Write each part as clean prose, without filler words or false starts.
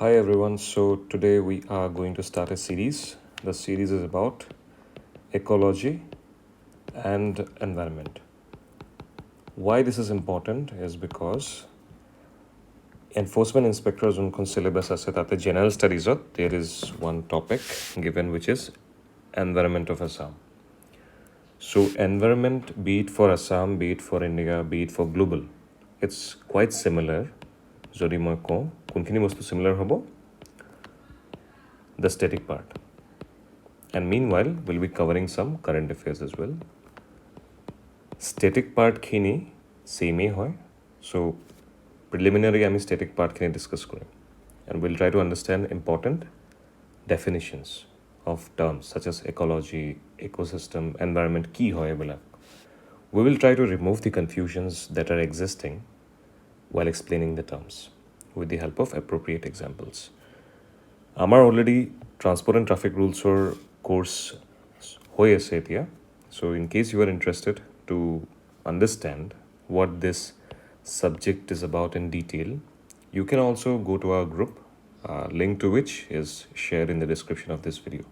Hi everyone, so today we are going to start a series. The series is about ecology and environment. Why this is important is because enforcement inspectors on syllabus ase tate general studies there is one topic given which is environment of Assam. So environment, be it for Assam, be it for India, be it for global, it's quite similar. Jodi moi ko kunkhini bostu similar hobo, the static part. And meanwhile, we'll be covering some current affairs as well. Static part khini same hoy. So preliminary ami static part khini discuss korim. And we'll try to understand important definitions of terms such as ecology, ecosystem, environment ki hoy bila. We will try to remove the confusions that are existing while explaining the terms with the help of appropriate examples. Amar already transport and traffic rules or course hoye ase etia. So in case you are interested to understand what this subject is about in detail, you can also go to our group, link to which is shared in the description of this video.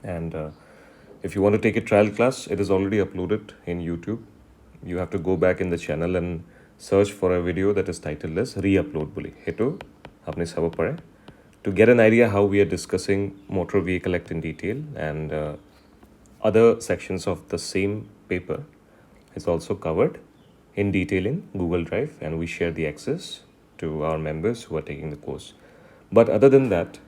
And if you want to take a trial class, it is already uploaded in YouTube. You have to go back in the channel and search for a video that is titled as re-upload boli. Heto apne sabo pare to get an idea how we are discussing motor vehicle act in detail, and other sections of the same paper is also covered in detail in Google Drive, and we share the access to our members who are taking the course. But other than that,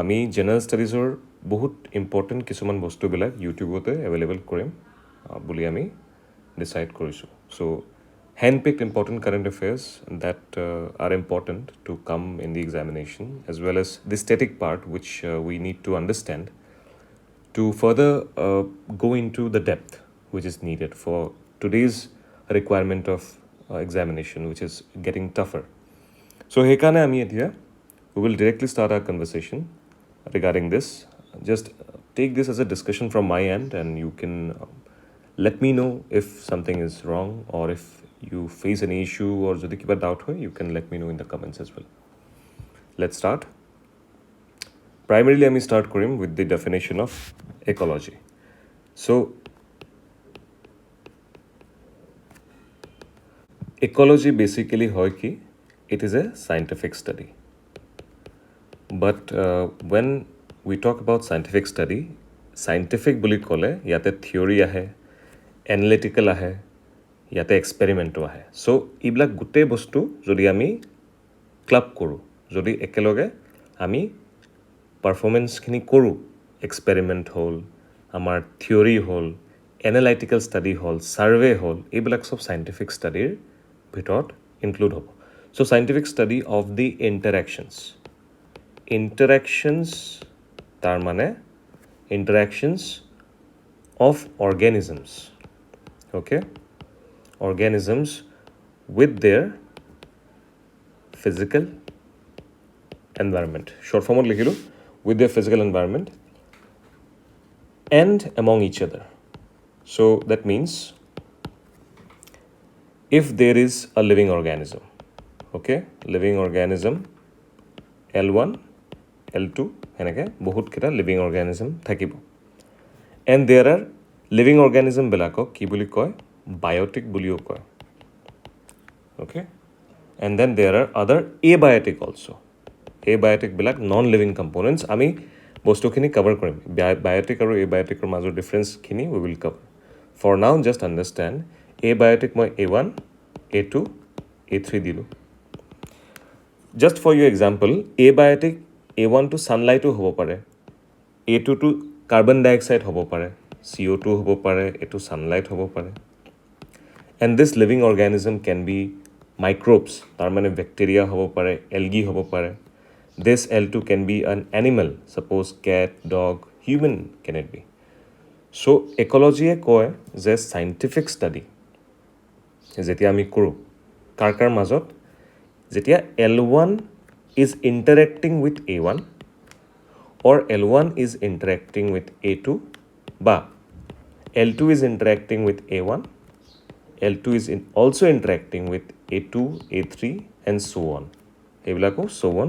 আমি general ষ্টাডিজৰ বহুত important কিছুমান বস্তুবিলাক ইউটিউবতে available কৰিম বুলি আমি decide কৰিছোঁ. চ' hand-picked important current affairs that are important to come in the examination, as well as the static part, which we need to understand to further go into the depth which is needed for today's requirement of examination, which is getting tougher. So hekane ami etia we will directly start our conversation regarding this. Just take this as a discussion from my end, and you can let me know if something is wrong, or if you face any issue or jodi kiba doubt hoy, you can let me know in the comments as well. Let's start. Primarily, I may start korim with the definition of ecology. So, ecology basically hoy ki it is a scientific study. But when we talk about scientific study, scientific বুলি ক'লে ইয়াতে theory আহে, analytical আহে, ইয়াতে experiment আহে. So এইবিলাক গোটেই বস্তু যদি আমি ক্লাব কৰোঁ, যদি একেলগে আমি পাৰফৰ্মেঞ্চখিনি কৰোঁ, এক্সপেৰিমেণ্ট হ'ল, আমাৰ থিয়ৰী হ'ল, এনালাইটিকেল ষ্টাডি হ'ল, ছাৰ্ভে হ'ল, এইবিলাক চব চাইণ্টিফিক ষ্টাডিৰ ভিতৰত ইনক্লুড হ'ব. So' scientific study of the interactions tar mane interactions of organisms, okay, organisms with their physical environment, short form likhilu, with their physical environment and among each other. So that means if there is a living organism, okay, living organism L1 L2 এনেকৈ বহুত কেইটা living organism থাকিব, and there are living অৰ্গেনিজমবিলাকক কি বুলি কয়, biotic বুলিও কয়, okay, and then there are other abiotic also'. এবায়'টিকবিলাক নন লিভিং কম্পনেণ্টছ. আমি বস্তুখিনি কভাৰ কৰিম, বায়'টিক আৰু এবায়'টিকৰ মাজৰ ডিফাৰেঞ্চখিনি we will cover. For now just understand, abiotic মই A1 A2 A3 দিলোঁ. Just for your example, abiotic A1 to sunlight hobo pare, A2 to carbon dioxide hobo pare, CO2 hobo pare, A2 sunlight hobo pare. And this living organism can be microbes, tar mane bacteria hobo pare, algae hobo pare. This L2 can be an animal, suppose cat, dog, human can it be. So ecology e koy je scientific study jetia ami koru kar মাজত, যেতিয়া L1 is interacting with A1 or L1 is interacting with A2, বা L2 is interacting with A1, L2 is also interacting with A2, A3 and so on. এইবিলাকো so on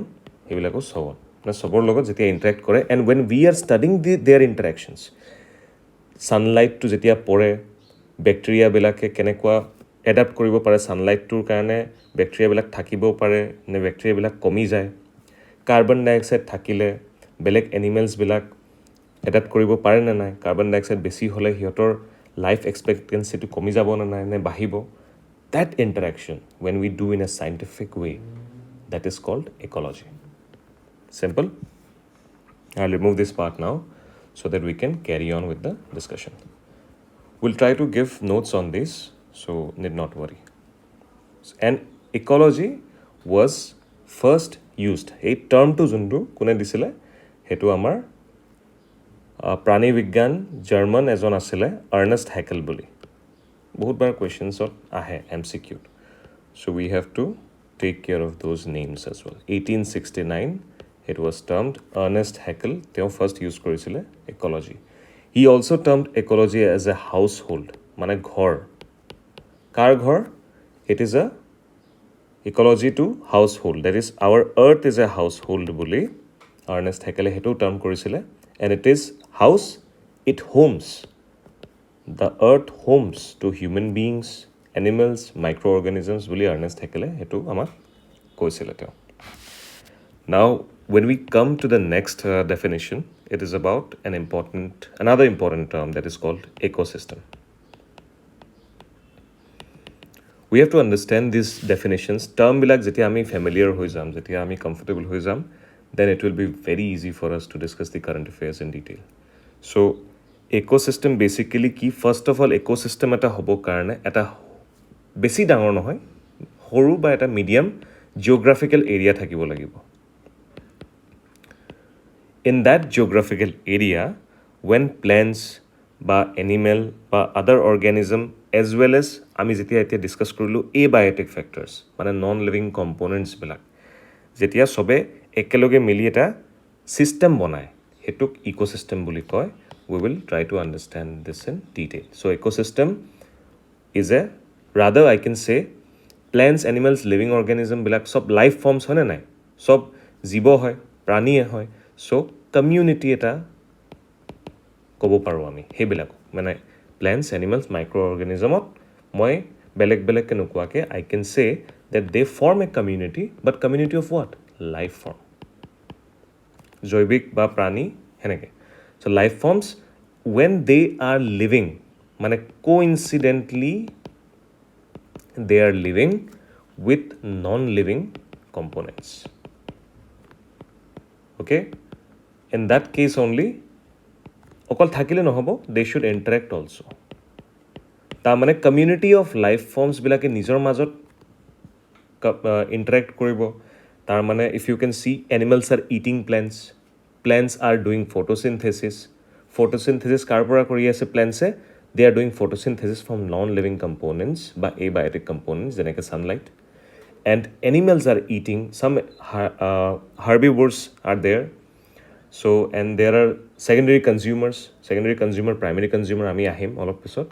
এইবিলাকো so on মানে সবৰ লগত যেতিয়া interact কৰে and when we are studying their interactions ছানলাইটটো যেতিয়া পৰে বেক্টেৰিয়াবিলাকে কেনেকুৱা এডাপ্ট কৰিব পাৰে ছানলাইটটোৰ কাৰণে বেক্টেৰিয়াবিলাক থাকিবও পাৰে নে বেক্টেৰিয়াবিলাক কমি যায় কাৰ্বন ডাই অক্সাইড থাকিলে বেলেগ এনিমেলছবিলাক এডাপ্ট কৰিব পাৰে নে নাই কাৰ্বন ডাই অক্সাইড বেছি হ'লে সিহঁতৰ লাইফ এক্সপেক্টেঞ্চিটো কমি যাব নে নাই নে বাঢ়িব that interaction when we do in a scientific way that is called ecology simple I'll remove this part now so that we can carry on with the discussion we'll try to give notes on this so need not worry and ecology was first used এই টাৰ্মটো যোনটো কোনে দিছিলে সেইটো আমাৰ প্ৰাণী বিজ্ঞান German এজন আছিলে আৰ্নেষ্ট হেকেল বুলি বহুতবাৰ কুৱেশ্যনছত আহে MCQ so we have to take care of those names as well 1869 it was termed Ernest Haeckel তেওঁ first use কৰিছিলে ecology he also termed ecology as a household মানে ঘৰ কাৰ ঘৰ it is a ecology to household that is our earth is a household বুলি Ernest Haeckel হেতু term কৰিছিলে and it is house it homes the earth homes to human beings animals microorganisms বুলি Ernest Haeckel হেতু আমাক কৈছিলে তেওঁ now when we come to the next definition it is about another important term that is called ecosystem we have to understand these definitions term bilak jetia ami familiar hoi jam jetia ami comfortable hoi jam then it will be very easy for us to discuss the current affairs in detail so ecosystem basically ki first of all ecosystem eta hobo karone eta besi dangor nohoy horu ba eta medium geographical area thakibo lagibo in that geographical area when plants বা animal বা other organism as well as আমি যেতিয়া এতিয়া discuss কৰিলো abiotic factors মানে non living components বিলাক যেতিয়া সবে একেলগে মিলি এটা সিস্টেম বনায় হেতুক ইকোসিস্টেম বুলি কয় we will try to understand this in detail so ecosystem is a rather I can say plants animals living organism বিলাক সব life forms হয় না নাই সব জীৱ হয় প্ৰাণী হয় so community এটা কব পাৰো আমি হেবিলাক মানে plants animals microorganisms মই বেলেগ বেলেগ কে নকুৱাকে I can say that they form a community but community of what life form জৈৱিক বা প্ৰাণী হেনেকে so life forms when they are living মানে coincidentally they are living with non living components okay in that case only অকল থাকিলে নহব they should interact also তা মানে community of life forms বিলাকে নিজৰ মাজত interact কৰিব তাৰ মানে if you can see animals are eating plants are doing photosynthesis কাৰ পৰা কৰি আছে plants they are doing photosynthesis from non living components বা abiotic components যেনেকে sunlight and animals are eating some herbivores are there so and there are secondary consumer primary consumer ami ahim all of pisot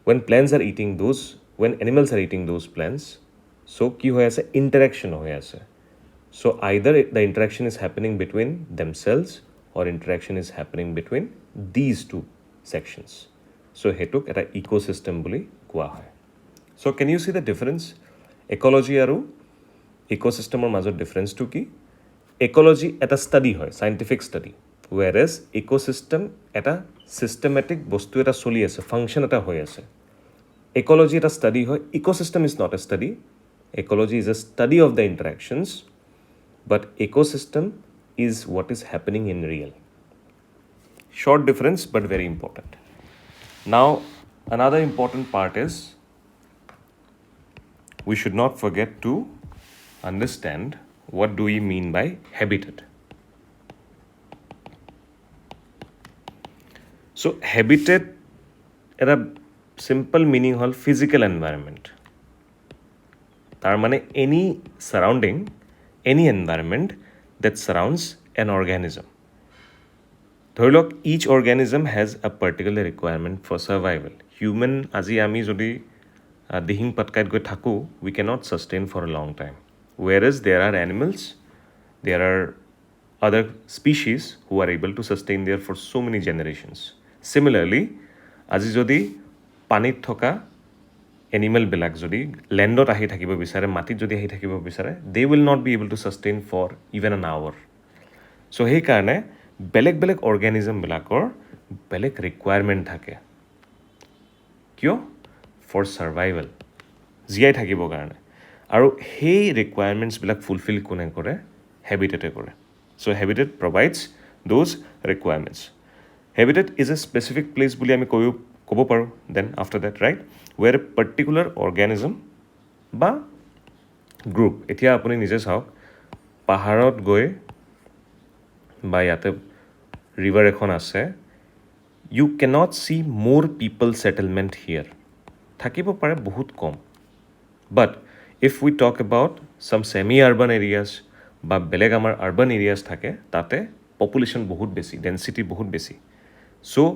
when plants are eating those when animals are eating those plants so ki hoy ase interaction hoy ase so either the interaction is happening between themselves or interaction is happening between these two sections so hetuk eta ecosystem boli koa hoy so can you see the difference ecology aru ecosystem or major difference to ki ecology eta study hoy scientific study whereas ecosystem eta systematic bostu eta choli ase function eta hoy ase ecology eta study hoy ecosystem is not a study ecology is a study of the interactions but ecosystem is what is happening in real short difference but very important now another important part is we should not forget to understand what do we mean by habitat so habitat era simple meaning hol physical environment tar mane any surrounding any environment that surrounds an organism ধৰিলক each organism has a particular requirement for survival human আজি আমি যদি দিহিং পাটকাইত গৈ থাকো we cannot sustain for a long time whereas there are animals there are other species who are able to sustain there for so many generations. Similarly, আজি যদি পানীত থকা এনিমেলবিলাক যদি লেণ্ডত আহি থাকিব বিচাৰে, মাটিত যদি আহি থাকিব বিচাৰে, they will not be able to sustain for even an hour. So সেইকাৰণে বেলেগ বেলেগ অৰ্গেনিজমবিলাকৰ বেলেগ ৰিকুৱাৰমেণ্ট থাকে। কিয়? ফৰ ছাৰ্ভাইভেল, জীয়াই থাকিবৰ কাৰণে। আৰু সেই ৰিকুৱাৰমেণ্টছবিলাক ফুলফিল কোনে কৰে? হেবিটেটে কৰে। So' habitat provides those requirements. Habitat is a specific place বুলি আমি ক'ব পাৰোঁ then after that, right, where a particular organism বা গ্ৰুপ। এতিয়া আপুনি নিজে চাওক, পাহাৰত গৈ বা ইয়াতে ৰিভাৰ এখন আছে, ইউ কেনট চি মোৰ পিপল ছেটেলমেণ্ট হিয়াৰ। থাকিব পাৰে বহুত কম। But if we talk about some semi urban areas বা বেলেগ আমাৰ আৰ্বান এৰিয়াজ থাকে, তাতে পপুলেশ্যন বহুত বেছি, ডেঞ্চিটি বহুত বেছি। So'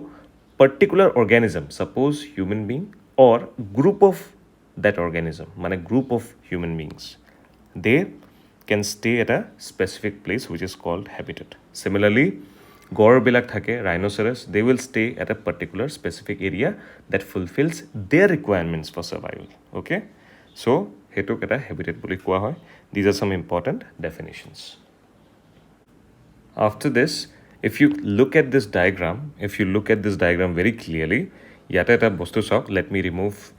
particular organism, suppose human being or group of that organism, মানে group of human beings, they can stay at a specific place which is called habitat. Similarly, গড়বিলাক থাকে, rhinoceros, they will stay at a particular specific area that fulfills their requirements for survival. Okay? So, Hetuk এটা habitat বুলি কোৱা হয়. These are some important definitions. After this, if you look at this diagram very clearly, ইয়াতে এটা বস্তু চাওক, let me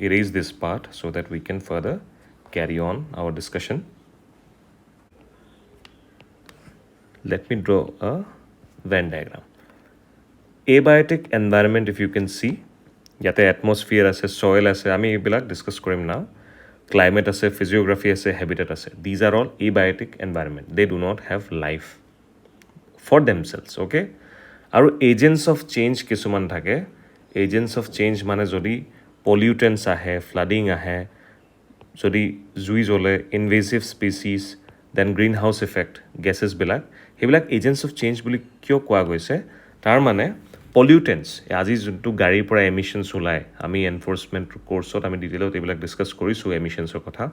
erase this part so that we can further carry on our discussion. Let me draw a Venn diagram. Abiotic environment, if you can see, yate atmosphere ase, soil ase, ami ebilak discuss korim now. Climate ase, physiography ase, habitat ase. These are all abiotic environment. They do not have life for themselves, okay? Aru agents of change kisuman thake. Agents of change mane jodi pollutants ahe, flooding ahe, jodi jui jole, invasive species, then greenhouse effect gases বিলাক, সেইবিলাক agents of change বুলি কিয় কোৱা গৈছে? তাৰ মানে পলিউটেণ্টছ, আজি যোনটো গাড়ীৰ পৰা এমিশ্যনছ ওলায়, আমি এনফৰ্চমেণ্ট কৰ্চত আমি ডিটেইলত এইবিলাক ডিছকাছ কৰিছোঁ এমিশ্যনছৰ কথা।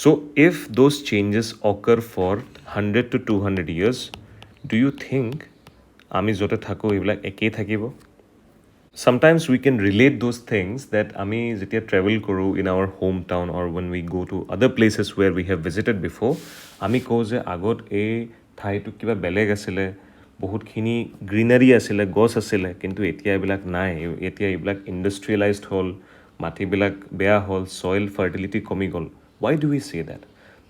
So' if those changes occur for 100 to 200 years, do you think আমি য'তে থাকোঁ এইবিলাক একেই থাকিব? Sometimes we can relate those things that আমি যেতিয়া travel কৰোঁ in our hometown or when we go to other places where we have visited before, আমি কওঁ যে আগত এই ঠাইটো কিবা বেলেগ আছিলে, বহুতখিনি গ্ৰীনাৰী আছিলে, গছ আছিলে, কিন্তু এতিয়া এইবিলাক নাই। এতিয়া এইবিলাক ইণ্ডাষ্ট্ৰিয়েলাইজড হ'ল, মাটিবিলাক বেয়া হ'ল, soil fertility কমি গ'ল। Why do we say that?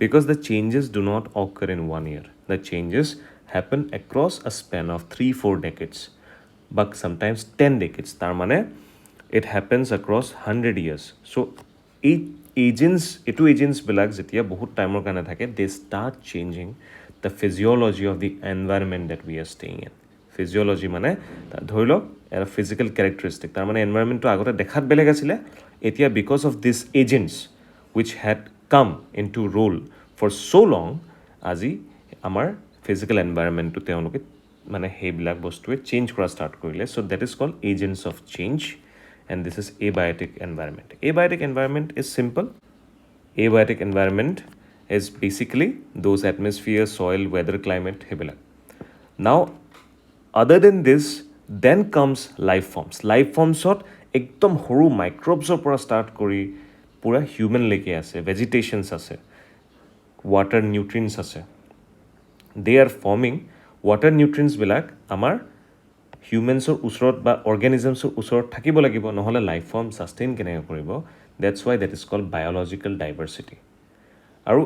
Because the changes do not occur in 1 year. The changes happen across a span of 3-4 decades. But sometimes 10 decades. Tar mane it happens across 100 years. So agents bilag jetia bahut timer kane thake, they start changing the physiology of the environment that we are staying in. Physiology mane dhori lok a physical characteristic. Tar mane environment to agote dekhat beleg asile, etia because of these agents which had come into role for so long, আজি আমাৰ physical environment to তেওঁলোকে মানে সেইবিলাক বস্তুৱে change কৰা start কৰিলে। So' that is called agents of change, and this is abiotic environment. Abiotic environment is simple. Abiotic environment is basically those atmosphere, soil, weather, climate, সেইবিলাক. Now, other than this, then comes life forms. Life formsত একদম সৰু মাইক্ৰবছৰ পৰা start কৰি পুৰা হিউমেনলৈকে আছে, ভেজিটেশ্যনছ আছে, water nutrients আছে। দে R forming water নিউট্ৰিয়েণ্টছবিলাক আমাৰ হিউমেনছৰ ওচৰত বা অৰ্গেনিজমছৰ ওচৰত থাকিব লাগিব, নহ'লে লাইফ ফৰ্ম ছাষ্টেইন কেনেকৈ কৰিব? That's why that is called biological diversity. আৰু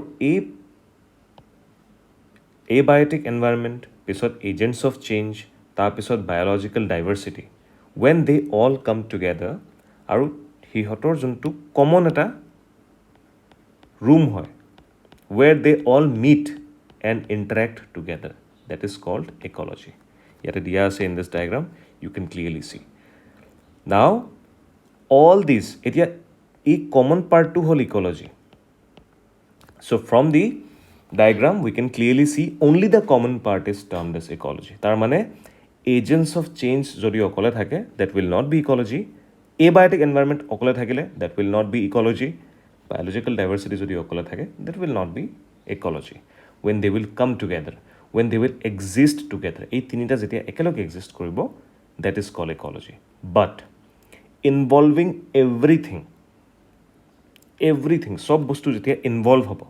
এই বায়'টিক এনভাইৰনমেণ্ট, পিছত এজেণ্টছ অফ চেঞ্জ, তাৰপিছত biological diversity, when they all come together, আৰু সিহঁতৰ যোনটো কমন এটা ৰুম হয়, where they all meet and interact together, that is called ecology. Yet dia ase in this diagram, you can clearly see. Now, all these, etia a common part to whole ecology. So from the diagram, we can clearly see only the common part is termed as ecology. Tar mane agents of change jodi okole thake, that will not be ecology. Abiotic environment okole thakile, that will not be ecology. Biological diversity jodi okole thake, that will not be ecology. when they will come together, when they will exist together. এই তিনিটা যেতিয়া একেলগে exist কৰিব, that is called ecology. But involving everything, সব বস্তু যেতিয়া involve হ'ব,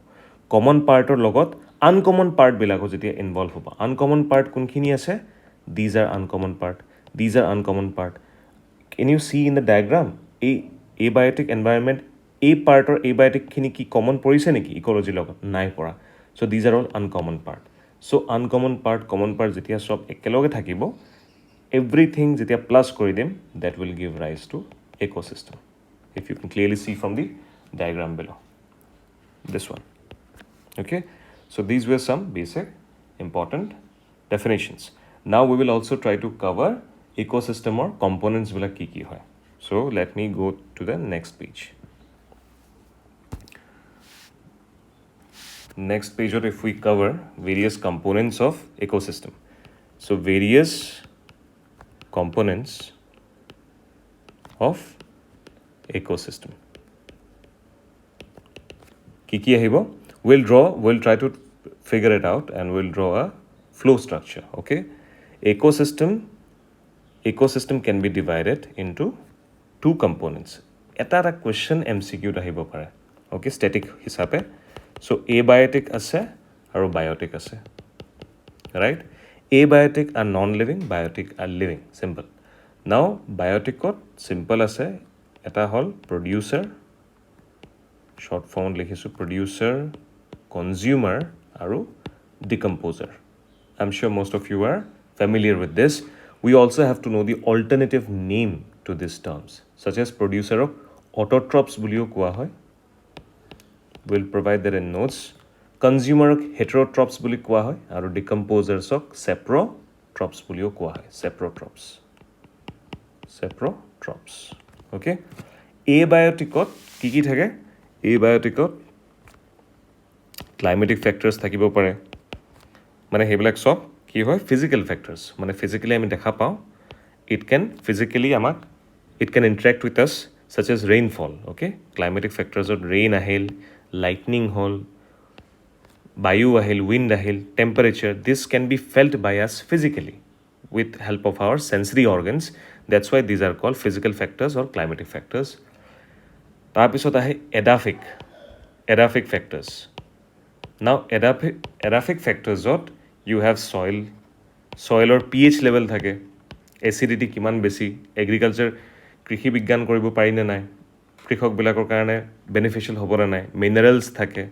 common পাৰ্টৰ লগত আনকমন পাৰ্টবিলাকো যেতিয়া ইনভলভ হ'ব, আনকমন পাৰ্ট কোনখিনি আছে? These are uncommon part. These are uncommon part. Can you see in the diagram? A abiotic environment, A part or abiotic খিনি কি কমন পৰিছে নেকি ইকোলজিৰ লগত? নাই পৰা. So these are all uncommon part. So uncommon part, common part যেতিয়া সব একেলগে থাকিব, everything যেতিয়া প্লাছ কৰি দিম, that will give rise to ecosystem. If you can clearly see from the diagram below. This one. Okay? So these were some basic important definitions. Now we will also try to cover ecosystem or components bila ki hoy. So let me go to the next page. Next page, or if we cover various components of ecosystem. So various components of ecosystem. Ki ahibo? We'll try to figure it out and we'll draw a flow structure. Okay? Ecosystem can be divided into two components. Eta question MCQ ahibo pare. Okay, static hisabe. So abiotic ase aru biotic ase. Right? Abiotic are non-living, biotic are living. Simple. Now biotic simple ase. Eta hol producer, short form likhisu producer, consumer aru decomposer. I'm sure most of you are familiar with this. We also have to know the alternative name to these terms, such as producer of autotrophs bulio koa hoy. We'll provide that in notes. Consumer of heterotrophs buli koa hoy aru decomposers of saprotrophs bulio koa hoy. Saprotrophs. Okay? Abiotic ki thake? Abiotic climatic factors থাকিব পাৰে, মানে সেইবিলাক সব কি হয়? Physical factors, মানে physically আমি দেখা পাও, it can interact with us such as rainfall. Okay, climatic factors of rain ahil, lightning hol, bayu ahil, wind ahil, temperature, this can be felt by us physically with help of our sensory organs. That's why these are called physical factors or climatic factors. তাৰপিছত আহে edaphic factors. Now edaphic factors you have soil or pH level থাকে, acidity কিমান বেছি, agriculture কৃষি বিজ্ঞান কৰিব পাৰি নে নাই, কৃষকবিলাকৰ কাৰণে বেনিফিচিয়েল হ'ব নে নাই, মিনাৰেলছ থাকে,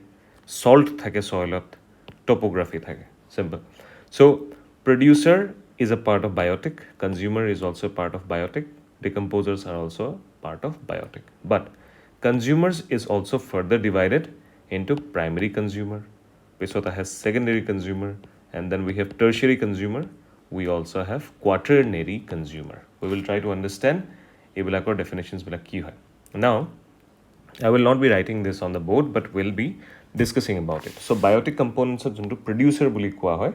salt থাকে soilত, topography থাকে. Simple. So producer is a part of biotic, consumer is also a part of biotic, decomposers are also part of biotic. But consumers is also further divided into primary consumer, Pesota has secondary consumer, and then we have tertiary consumer. We also have quaternary consumer. We will try to understand ebilakor definitions bila ki hoy. Now, I will not be writing this on the board, but will be discussing about it. So biotic components of juntu producer buli koa hoy.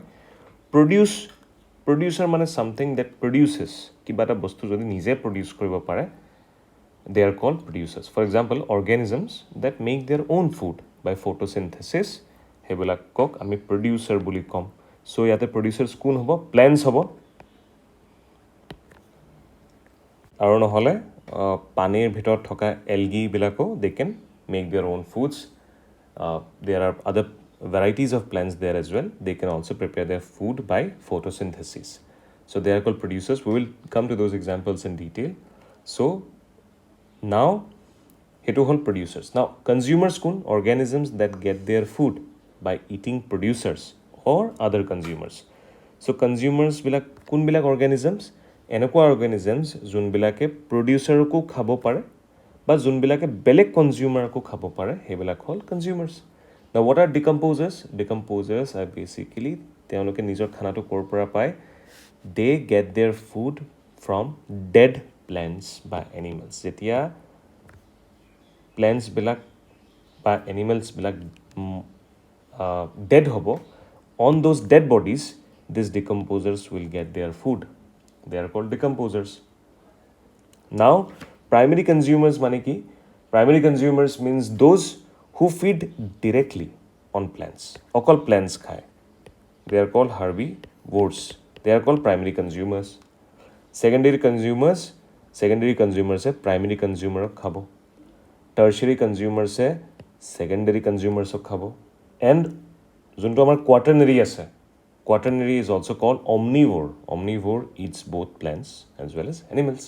Producer mane something that produces. Kiba eta bostu jodi nije produce koribo pare, they are called producers. For example, organisms that make their own food by photosynthesis, হেবিলাকক আমি producer বুলি কম. So ইয়াতে producers কোন হ'ব? Plants হ'ব, আৰু নহলে পানীৰ ভিতৰত থকা algae বিলাকো they can make their own foods. There are other varieties of plants there as well. They can also prepare their food by photosynthesis. So they are called producers. We will come to those examples in detail. So now hetu hol producers. Now consumers kun? Organisms that get their food by eating producers or other consumers. So consumers bilak kun bilak organisms? Enokwa organisms jun bilake producer ko khabo pare ba jun bilake belek consumer ko khabo pare, he bilak hol consumers. Now what are decomposers? Decomposers are basically তেওঁলোকে নিজৰ খানাটো কৰ পৰা পায়? They get their food from dead plants by animals. যেতিয়া plants bilak বা animals bilak dead hobo, on those dead bodies these decomposers will get their food. They are called decomposers. Now primary consumers mane ki? Primary consumers means those who feed directly. on plants. অকল plants খায়. They are called herbivores. They are called primary consumers. Secondary consumers primary consumer খাব. Tertiary consumers secondary consumers খাব. And যোনটো আমাৰ quaternary আছে, quaternary is also called omnivore. Omnivore eats both plants as well as animals.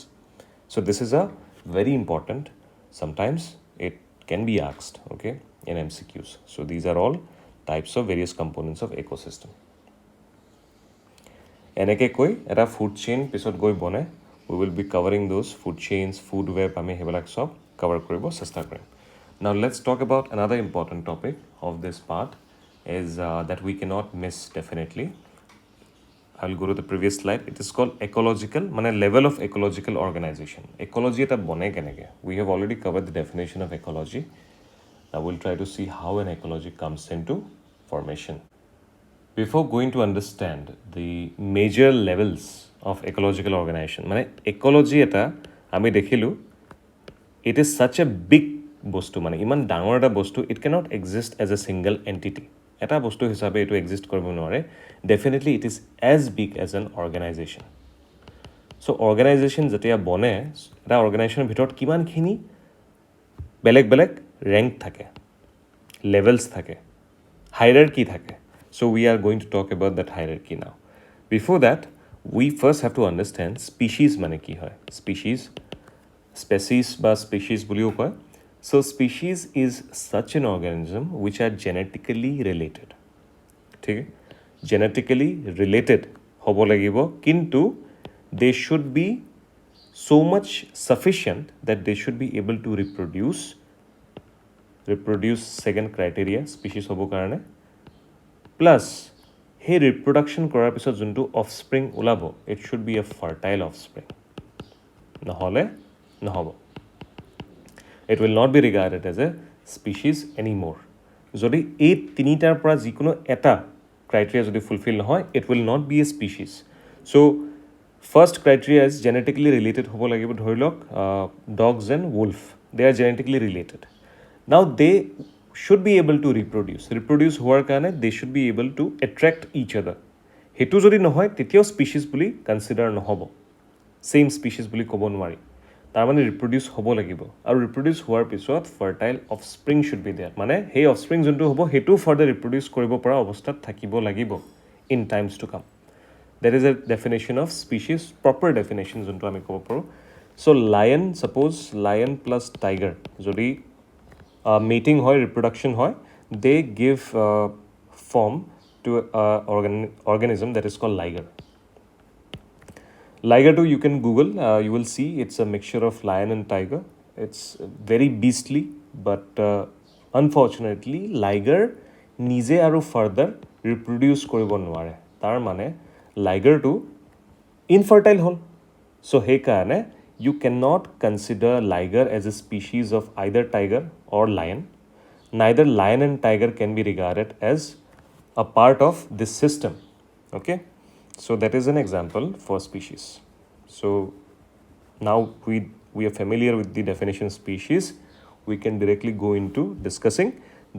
So this is a very important, sometimes it can be asked, okay, in MCQs. So these are all types of various components of ecosystem. এনেকৈ কৈ এটা food chain পিছত গৈ বনে. We will be covering those food chains, food web, আমি সেইবিলাক সব cover কৰিব চেষ্টা কৰিম. Now let's talk about another important topic of this part is that we cannot miss definitely. I'll go to the previous slide. It is called ecological, মানে level of ecological organization. Ecology এটা বনে কেনেকৈ? We have already covered the definition of ecology. Now we'll try to see how an ecology comes into formation. Before going to understand the major levels of ecological organization, মানে ecology এটা আমি দেখিলো, it is such a big বস্তু, মানে ইমান ডাঙৰ এটা বস্তু, it cannot exist as a single entity. এটা বস্তু হিচাপে এটো exist কৰিব নোৱাৰে. Definitely it is as big as an organization. So organization যেতিয়া বনে, এটা organizationৰ ভিতৰত কিমানখিনি বেলেগ বেলেগ rank থাকে, levels থাকে, hierarchy থাকে. So we are going to talk about that hierarchy now. Before that, we first have to understand species মানে কি হয়. Species বা species বুলিও কয়. So species is such an organism which are genetically related. ঠিক আছে? Genetically related হ'ব লাগিব, কিন্তু they should be so much sufficient that they should be able to reproduce second criteria species হ'ব কাৰণে. Plus, সেই reproduction কৰাৰ পিছত যোনটো offspring ওলাব, it should be a fertile offspring. নহ'লে নহ'ব. It will not be regarded as a species anymore. যদি এই তিনিটাৰ পৰা যিকোনো এটা criteria যদি fulfill নহয়, it will not be a species. So, first criteria is genetically related হ'ব লাগিব. ধৰি লওক dogs and wolf, they are genetically related. Now they should be able to reproduce হোৱাৰ কাৰণে they should be able to attract each other. হেতু যদি নহয় তেতিয়াও species বুলি consider নহ'ব. Same species বুলি ক'ব নোৱাৰি. তাৰ মানে reproduce হ'ব লাগিব, আৰু reproduce হোৱাৰ পিছত fertile offspring should be there. মানে সেই offspring যোনটো হ'ব হেতু further reproduce কৰিব পৰা অৱস্থাত থাকিব লাগিব in times to come. That is a definition of species, proper definition যোনটো আমি ক'ব পাৰোঁ. So lion, suppose lion plus tiger যদি mating হয়, reproduction হয়, they give form to an organism that is called liger. Liger too, you can Google, you will see it's a mixture of lion and tiger. It's very beastly, but unfortunately, liger নিজে আৰু further reproduce কৰিব নোৱাৰে. তাৰ মানে liger too infertile হ'ল. So সেইকাৰণে you cannot consider liger as a species of either tiger or lion. Neither lion and tiger can be regarded as a part of this system. Okay? So that is an example for species. So now we are familiar with the definition of species. We can directly go into discussing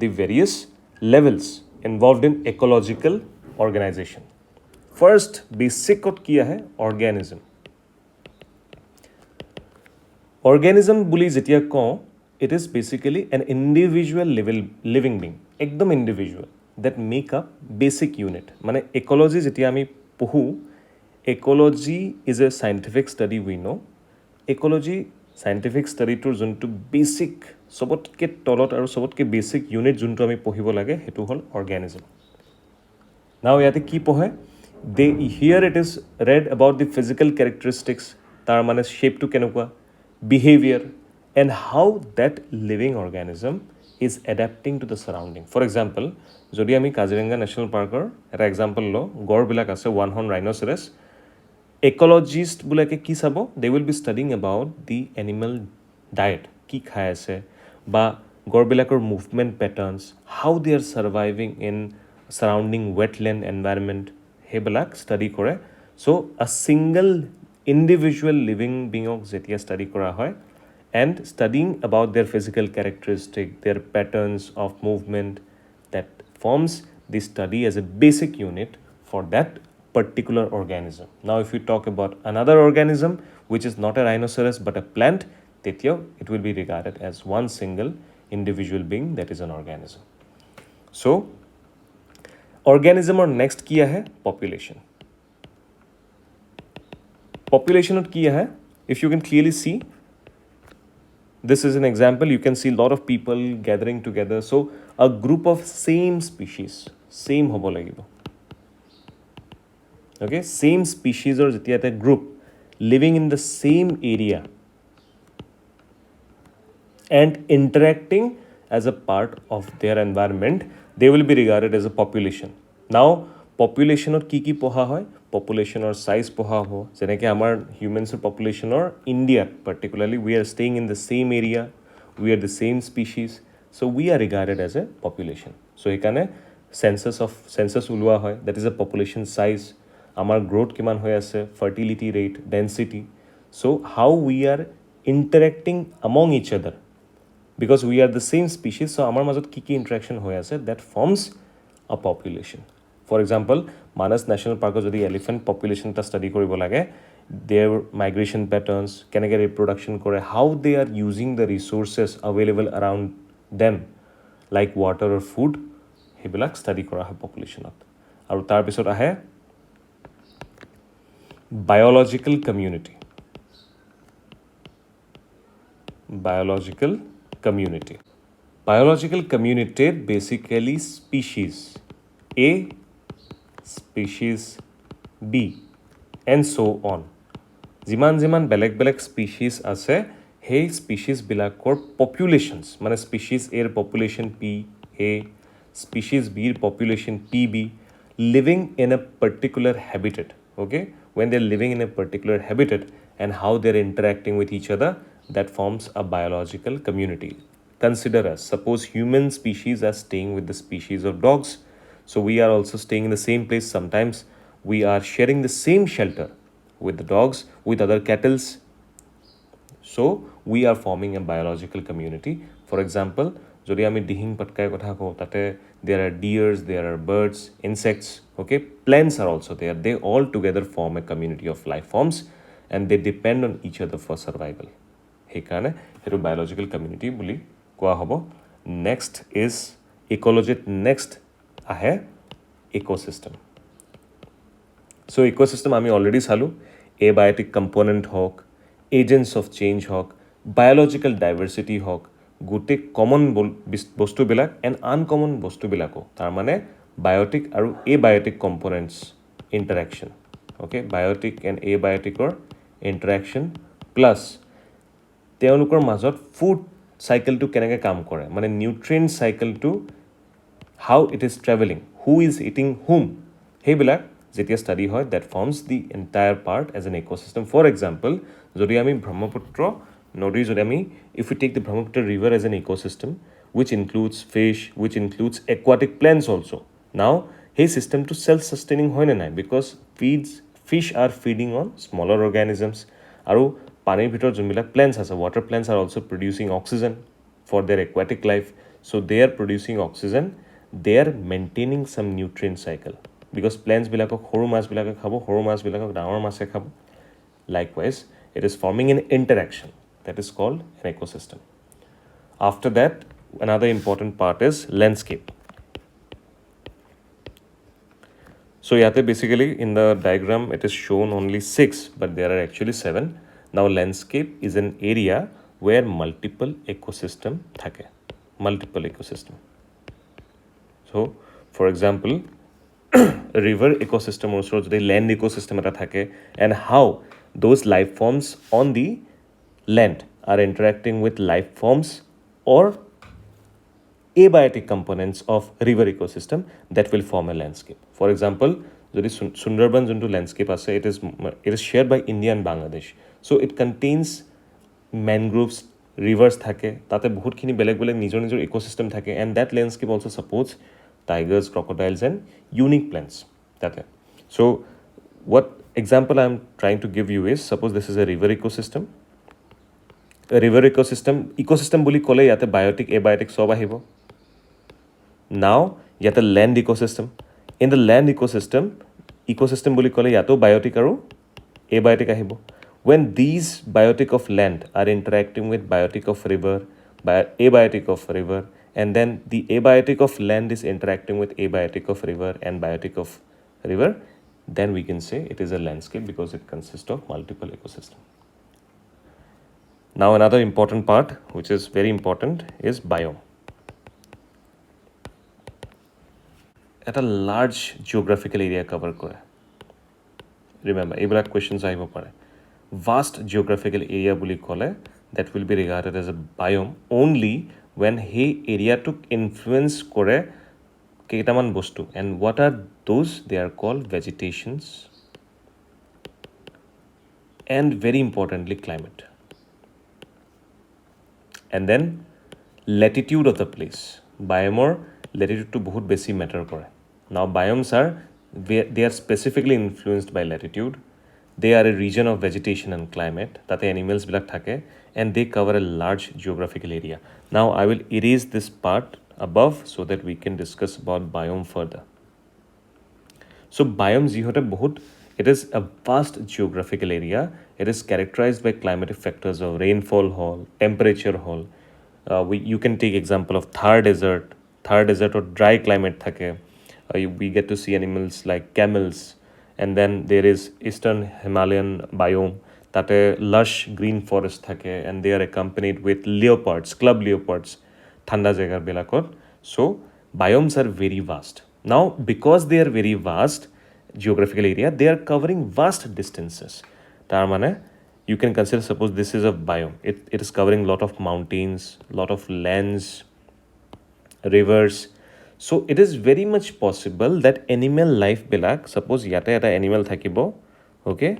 the various levels involved in ecological organization. First, basic क्या है? Organism. Organism বুলি যেতিয়া কওঁ, it is basically an individual living being, একদম individual, that make up basic unit. মানে ecology যেতিয়া আমি পঢ়োঁ, ecology is a scientific study we know. Ecology scientific study টোৰ যোনটো basic, সবতকে তলত আৰু সবতকে basic unit যোনটো আমি পঢ়িব লাগে, সেইটো হ'ল organism. Now ইয়াতে কি পঢ়ে? Here it is read about the physical characteristics, তাৰ মানে shapeটো কেনেকুৱা, behavior, and how that living organism is adapting to the surrounding. For example, যদি আমি কাজিৰঙা ন্যাশনাল পাৰ্কৰ এটা এক্সাম্পল লওঁ, গড়বিলাক আছে, one horn rhinoceros. Ecologist বোলাকে কি চাব? They will be studying about the animal diet, কি খাই আছে, বা গড়বিলাকৰ movement patterns, how they are surviving in surrounding wetland environment, সেইবিলাক study কৰে. So a single individual living being যেতিয়া study কৰা হয়, and studying about their physical characteristic, their patterns of movement, that forms the study as a basic unit for that particular organism. Now, if we talk about another organism, which is not a rhinoceros but a plant, it will be regarded as one single individual being that is an organism. So, organism or next ki hai? Population. Population or ki hai? If you can clearly see, this is an example. You can see a lot of people gathering together. So, a group of same species, same hobo lagibo. Okay, same species or a group living in the same area and interacting as a part of their environment, they will be regarded as a population. Now, population or ki poha hoy? Population or size poha ho. Jeneke amar humans or population or India particularly, we are staying in the same area, we are the same species, so we are regarded as a population. So ekane census ulwa hoy, that is a population size. Amar growth kiman hoy ase, fertility rate, density. So how we are interacting among each other, because we are the same species, so amar majot ki interaction hoy ase, that forms a population. For example, Manas National Park jodi elephant population ta study koribo lage, their migration patterns, keneke reproduction kore, how they are using the resources available around them, like water or food, hebilak study kora hoy population. Aru tar pisot ahe biological community. Biological community. Biological community basically species A, species B, and so on. Jiman belek species ase, hey species bilakor populations, mane species A population P A, species B population PB, living in a particular habitat. Okay, when they're living in a particular habitat and how they're interacting with each other, that forms a biological community. Consider us, suppose human species are staying with the species of dogs, so we are also staying in the same place. Sometimes we are sharing the same shelter with the dogs, with other cattle. So we are forming a biological community. For example, jodi ami dihing patkai kotha ko, tate there are deers, there are birds, insects, okay, plants are also there. They all together form a community of life forms and they depend on each other for survival. Hekane hetu biological community buli koa hobo. Next is ecology. Next ahe ecosystem. So ecosystem ami already salu, abiotic component hok, agents of change hok, biological diversity hok, gote common bostu bilak and uncommon bostu bilako, tar mane biotic aru abiotic components interaction. Okay, biotic and abiotic or interaction plus তেওঁলোকৰ মাজত food চাইকেলটো কেনেকৈ কাম কৰে, মানে nutrient চাইকেলটো how it is traveling, who is eating whom, সেইবিলাক যেতিয়া ষ্টাডি হয়, that forms the entire part as an ecosystem. For example, যদি আমি ব্ৰহ্মপুত্ৰ নদী, যদি আমি if we take the Brahmaputra river as an ecosystem, which includes fish, which includes aquatic plants also. Now, সেই systemটো self-sustaining হয় নে নাই, because fish are feeding on smaller organisms, আৰু পানীৰ ভিতৰত যোনবিলাক plants আছে, water plants are also producing oxygen for their aquatic life. So they are producing oxygen, they are maintaining some nutrient cycle, because plants bilakok horu mas bilakok khabo, horu mas bilakok dangor mase khabo. Likewise, it is forming an interaction that is called an ecosystem. After that, another important part is landscape. So yate basically in the diagram it is shown only 6, but there are actually 7. Now landscape is an area where multiple ecosystem thake, multiple ecosystem. So for example, a river ecosystem also the land ecosystem eta thake, and how those life forms on the land are interacting with life forms or abiotic components of river ecosystem that will form a landscape. For example, jodi Sundarban juntu landscape ase, it is shared by India and Bangladesh. So it contains mangroves, rivers thake, tate bahut khini belek nijor ecosystem thake, and that landscape also supports tigers, crocodiles and unique plants tate. So what example I am trying to give you is, suppose this is a river ecosystem. A river ecosystem buli kole yate biotic, abiotic sob ahibo. Now yata land ecosystem. In the land ecosystem বুলি ক'লে ইয়াতো biotic আৰু abiotic আহিব. When these biotic of land are interacting with biotic of river, abiotic of river, and then the abiotic of land is interacting with abiotic of river and biotic of river, then we can say it is a landscape because it consists of multiple ecosystems. Now another important part, which is very important, is biome. At a large geographical area cover kore. Remember, এইবিলাক questions আহিব পাৰে. Vast geographical area বুলি ক'লে that will be regarded as a biome only when সেই area took influence কৰে কেইটামান বস্তু. And what are those? They are called vegetations and very importantly climate. And then latitude of the place. Biome latitude to বহুত বেছি matter কৰে. Now biomes are, they are specifically influenced by latitude. They are a region of vegetation and climate that the animals bilak thake, and they cover a large geographical area. Now I will erase this part above so that we can discuss about biome further. So biomes jihote bahut, it is a vast geographical area. It is characterized by climatic factors of rainfall hall, temperature hall. You can take example of Thar desert or dry climate thake. We get to see animals like camels, and then there is eastern Himalayan biome that a lush green forest thake, and they are accompanied with leopards, club leopards, thanda jagar belakot. So biomes are very vast. Now because they are very vast geographical area, they are covering vast distances. Tar mane you can consider, suppose this is a biome, it is covering lot of mountains, lot of lands, rivers. So it is very much possible that animal life bilak, suppose yate eta animal thakibo, okay,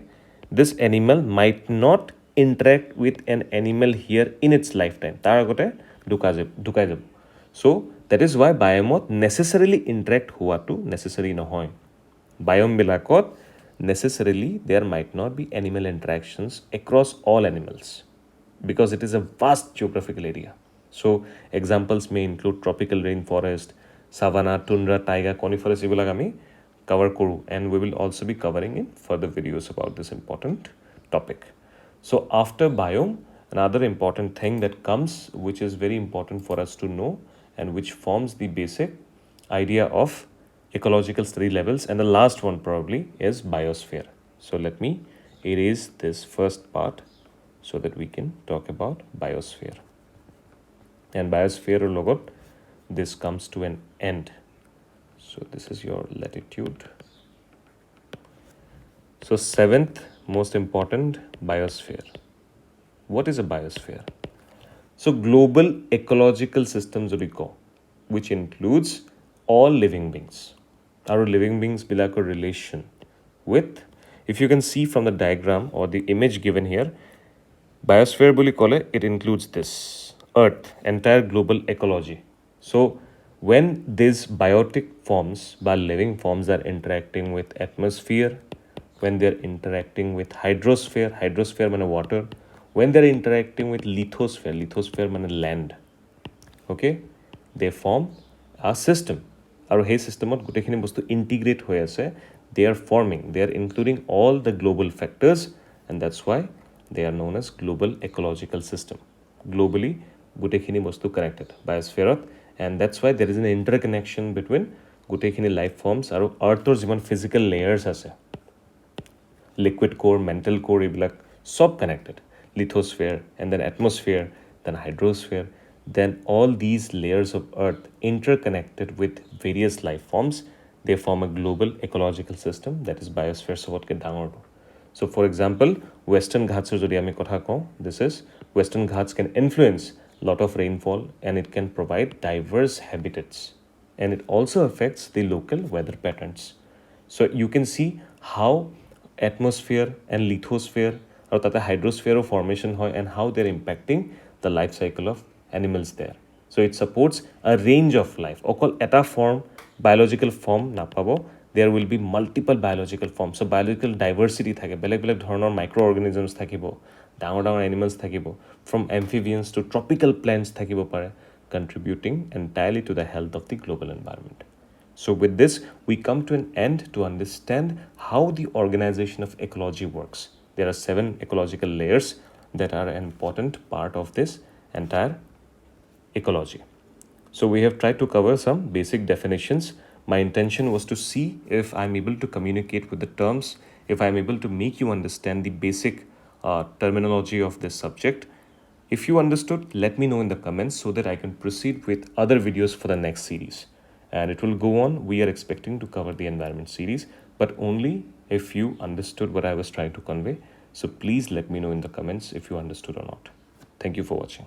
this animal might not interact with an animal here in its lifetime. Tar agote dukai jab. So that is why biome necessarily interact hua to necessary nohoy. Biome bilakot necessarily there might not be animal interactions across all animals because it is a vast geographical area. So examples may include tropical rainforest, savanna, tundra, taiga, coniferous ebilak ami cover koru, and we will also be covering in further videos about this important topic. So after biome, another important thing that comes, which is very important for us to know and which forms the basic idea of ecological study levels, and the last one probably is biosphere. So let me erase this first part so that we can talk about biosphere. And biosphere logot, this comes to an end. So this is your latitude. So seventh most important, biosphere. What is a biosphere? So global ecological systems which includes all living beings. Our living beings bilak relation with, if you can see from the diagram or the image given here, biosphere boli kole, it includes this earth, entire global ecology. So when these biotic forms by living forms are interacting with atmosphere, when they're interacting with hydrosphere means water, when they're interacting with lithosphere means land, okay, they form a system. আৰু সেই সিস্টেমত গোটেইখিনি বস্তু integrate হৈ আছে. They are forming, they are including all the global factors, and that's why they are known as global ecological system. Globally গোটেইখিনি বস্তু connected biosphere, and that's why there is an interconnection between গোটেইখিনি life forms আৰু earthৰ যিমান physical layers আছে, liquid core, mantle core, এইবিলাক সব connected. Lithosphere, and then atmosphere, then hydrosphere, then all these layers of earth interconnected with various life forms, they form a global ecological system that is biosphere. So for example, western ghats jodi ami kotha ko, this is western ghats can influence lot of rainfall, and it can provide diverse habitats, and it also affects the local weather patterns. So you can see how atmosphere and lithosphere or tata hydrosphere formation hoy, and how they're impacting the life cycle of animals there. So it supports a range of life. Okol eta form, biological form napabo, there will be multiple biological forms. So biological diversity thake, belek dhornor microorganisms thakibo, dangor animals thakibo, from amphibians to tropical plants thakibo pare, contributing entirely to the health of the global environment. So, with this, we come to an end to understand how the organization of ecology works. There are 7 ecological layers that are an important part of this entire ecology. So, we have tried to cover some basic definitions. My intention was to see if I'm able to communicate with the terms, if I'm able to make you understand the basic terminology of this subject. If you understood, let me know in the comments so that I can proceed with other videos for the next series. And it will go on. We are expecting to cover the environment series, but only if you understood what I was trying to convey. So please let me know in the comments if you understood or not. Thank you for watching.